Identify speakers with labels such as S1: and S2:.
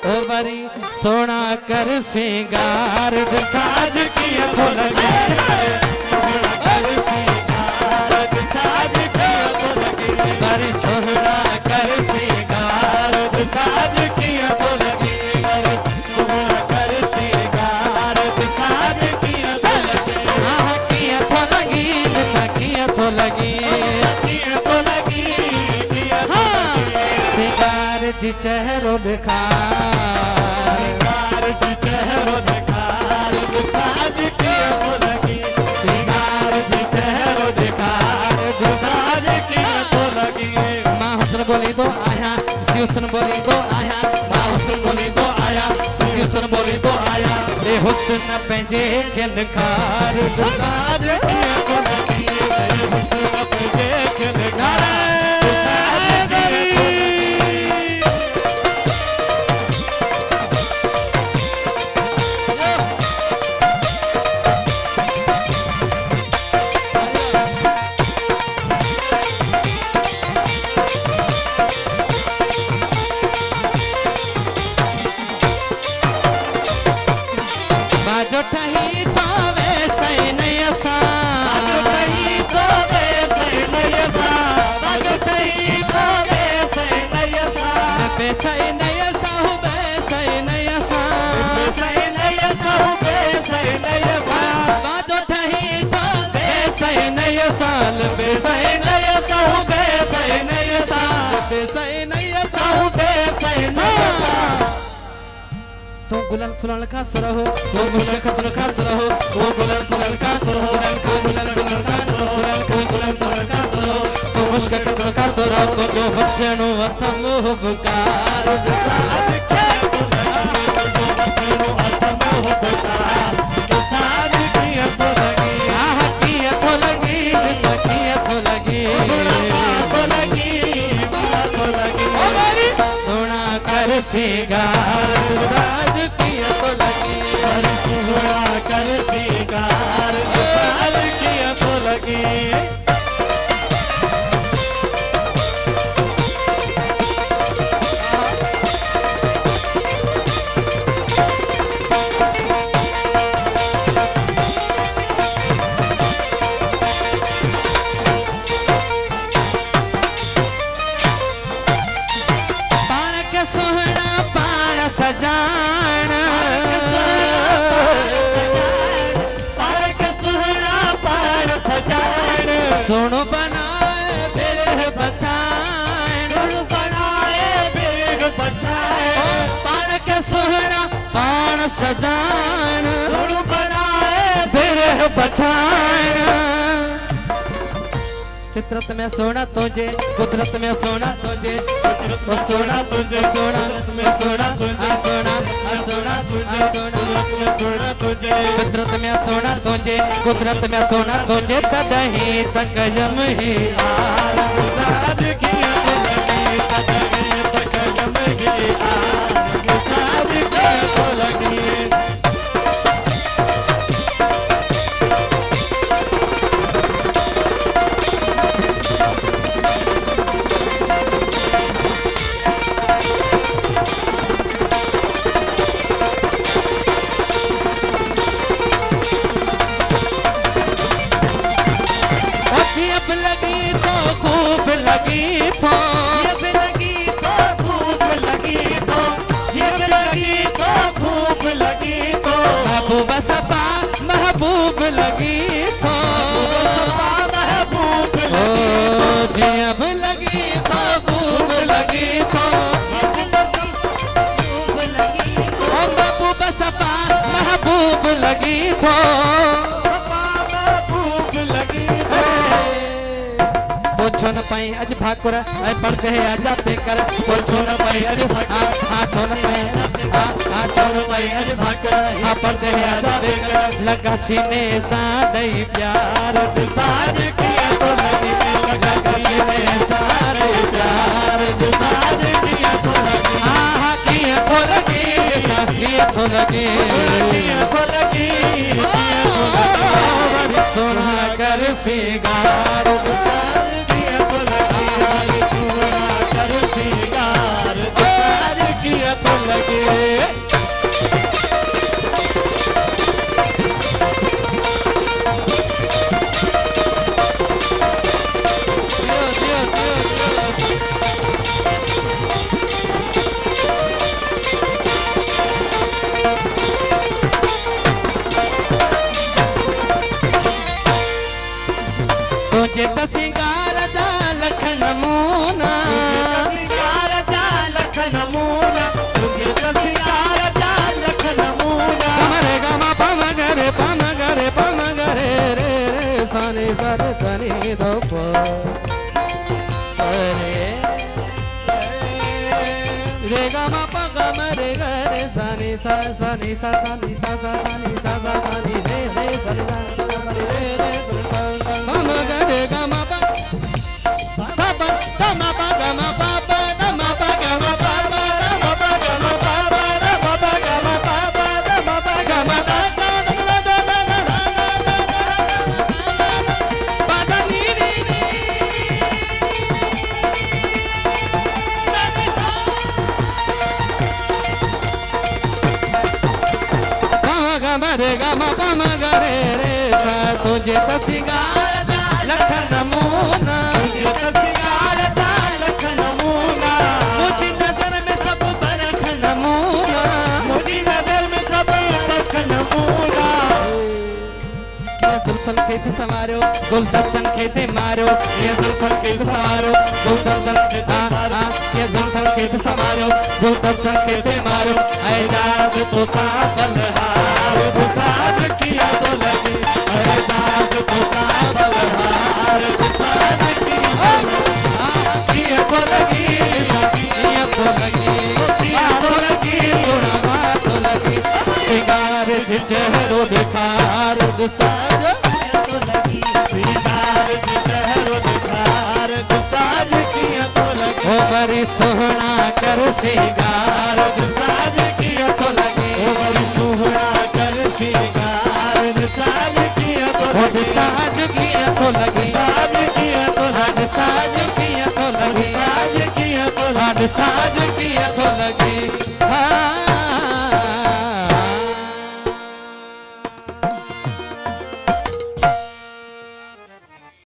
S1: ओ बरी सोना कर सिंगार साज किया तो लगे सोना कर सिंगार साज किया तो लगे बरी सोना कर सिंगार साज किया तो लगे सोना कर सिंगार साज किया तो लगे हाँ किया तो लगी किया तो लगी सिंगार जी चेहरो दिखार सिंगार जी चेहरो दिखार साज किया तो लगी सिंगार जी चेहरो दिखार साज किया तो लगी माँ हुस्न बोली तो आया हुस्न बोली तो आया माँ हुस्न बोली तो आया हुस्न बोली तो आया रे हुस्न पंजे खिलकार साज किया तो लगी हुस्न पंजे खिलकार तो गुलाल फुलाल का रहो तो मुश्किल खतर का रहो वो गुलाल फुलाल का रहो गुलाल फुलाल का रहो गुलाल फुलाल का रहो तो मुश्किल खतर का रहो तो जो बचनो अथम बुकार साज के तो लगी जो अथम बुकार साज किया तो लगी आह किया तो लगी सखिया तो लगी सोना तो लगी तो लगी ओ मेरी सोना कर सिंगार साज किया तो लगी सोना कर सिंगार साज किया तो लगी सोहना पाण सजान सोनो बनाए बिरह बचाए पाण के सोहना पाण सजान सोनो बनाए बिरह बचाए फितरत में सोना तुझे कुदरत में सोना तुझे वो सोना तुझे सोना में सोना तुझे सोना सोना तुझे सोना तुझे फितरत में सोना तुझे कुदरत में सोना तुझे तदही तक जम ही आर साज किया तो लगी तदही तक जम ही आर साज किया तो लगी महबूब सफा महबूब लगी तो महबूब लगी जी अब लगी महबूब लगी तो महबूब सफा महबूब लगी तो महबूब लगी पूछो न पाई अज भाकुर ऐ पढ़ते है आजा पे कर पूछो न पाई अज छो न पाई छो न पाई अज भाकुर आ पढ़ते है आजा पे कर लगा सीने सा दई प्यार साज किया तो लगी लगा सीने सा दई प्यार साज किया तो लगी आहा किया तो लगी किया तो लगी किया तो लगी सोना कर सिंगार किया तो लगे तुझे त सिंगार जा लख नमूना,
S2: सिंगार जा लख नमूना, तुझे त सिंगार जा लख नमूना।
S1: गमरे गम पम गरे रे रे सानी सर तनी दप रे गम प गम रे गरे सानी सा सानी सा सानी सा सा सानी सा सा सानी रे रे सानी सा सानी रे रे गम गरे गम प प गम प गम प प गम प गम प प गम प गम प प गम प गम प प गम प गम दा दा दा दा दा दा दा दा नी नी नी रे गम पम गरे रे सा तुझे त सिंगार जा लख नमूना,
S2: तुझे त सिंगार जा लख नमूना।
S1: मुझी नजर में सब बरख नमूना,
S2: मुझी नजर में सब रख नमूना।
S1: ये जुल्फन खेत सवारो गुलदस्तन खेते मारो, ये जुल्फन खेत सवारो गुलदस्तन खेते मारो, ये जुल्फन खेत सवारो गुलदस्तन खेते मारो। एजाज तो का बलहार साज किया तो लगी, एजाज तो का बलहार साज किया तो लगी, किया तो लगी, किया तो लगी, सुना तो लगी। सिंगार झिझरो दिखार साज
S2: तो लगी सिंगार जिधरो दिखार, साज किया तो लगी।
S1: ओ बड़ी सोहना कर सिंगार साज किया तो लगी,
S2: ओ बड़ी सुहरा कर सिंगार, साज किया तो लगी।
S1: साज किया तो लगी,
S2: साज किया तो लगी,
S1: साज किया तो लगी,
S2: साज किया तो लगी।
S1: साज